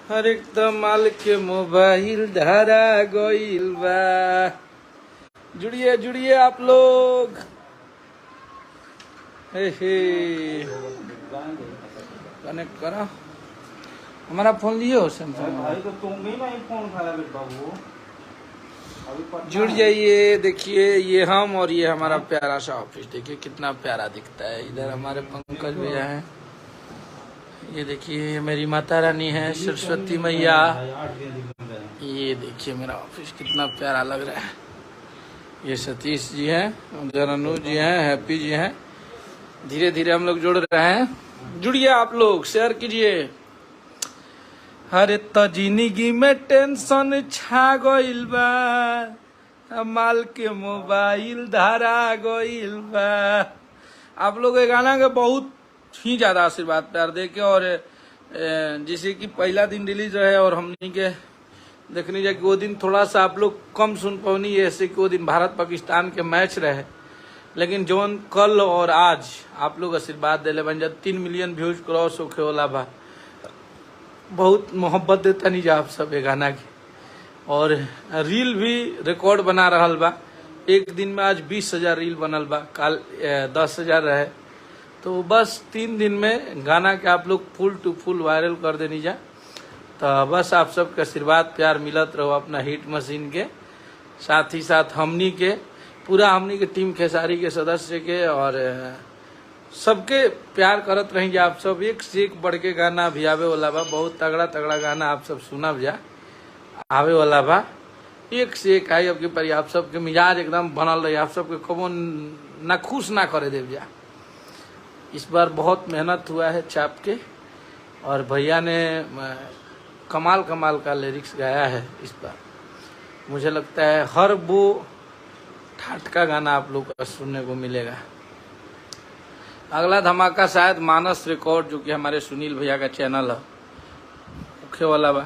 हर एक माल के मोबाइल धारा गोइल बा। जुड़िए जुड़िए आप लोग। हे कनेक्ट करो। हमारा फोन लिए हो सैमसंग? भाई तो तुम भी नहीं फोन खाया बाबू। जुड़ जाइए। देखिए ये हम और ये हमारा प्यारा सा ऑफिस देखिए कितना प्यारा दिखता है। इधर हमारे पंकज भैया हैं। ये देखिए ये मेरी माता रानी है सरस्वती मैया। ये देखिए मेरा ऑफिस कितना प्यारा लग रहा है। ये सतीश जी हैं, उधर अनुज जी हैं, हैप्पी जी हैं। धीरे धीरे हम लोग जुड़ रहे हैं। जुड़िए आप लोग, शेयर कीजिए। अरे तो जिंदगी में टेंशन छा गइल बा, माल के मोबाइल धारा गइल बा। आप लोग ये गाना के बहुत ही ज्यादा आशीर्वाद प्यार दे के, और जैसे कि पहला दिन रिलीज रहे और हमनी के देखने जाए कि वो दिन थोड़ा सा आप लोग कम सुन पौनी, ऐसे कि वो दिन भारत पाकिस्तान के मैच रहे। लेकिन जोन कल और आज आप लोग आशीर्वाद दिले बन जा 3 मिलियन व्यूज क्रॉस होके वाला बा। बहुत मोहब्बत देता नहीं जा आप सब ये गाना की। और रील भी रिकॉर्ड बना रहल बा। एक दिन में आज 20,000 रील बनल बा, कल 10,000 रहे। तो बस 3 दिन में गाना के आप लोग फुल टू फुल वायरल कर देनी जा। तो बस आप सबके आशीर्वाद प्यार मिलत रहो अपना हिट मशीन के साथ ही साथ हमनी के पूरा हमनी के टीम खेसारी के सदस्य के और सबके प्यार करत रही आप सब। एक से एक बढ़ के गाना भी आवे वाला बा। बहुत तगड़ा तगड़ा गाना आप सब सुनब जा आवे वाला बा। एक से एक आई अब की पर आप सबके मिजाज एकदम बनल रही। आप सबके कबो ना खुश ना करे देव जा। इस बार बहुत मेहनत हुआ है छाप के, और भैया ने कमाल कमाल का लिरिक्स गाया है इस बार। मुझे लगता है हर वो ठाट का गाना आप लोग को सुनने को मिलेगा। अगला धमाका शायद मानस रिकॉर्ड, जो कि हमारे सुनील भैया का चैनल है, मुख्य वाला बा,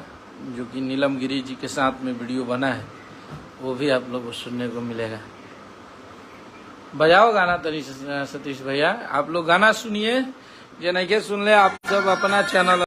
जो कि नीलम गिरी जी के साथ में वीडियो बना है, वो भी आप लोग को सुनने को मिलेगा। बजाओ गाना तनी सतीश भैया। आप लोग गाना सुनिए, जे नहीं के सुन ले आप सब अपना चैनल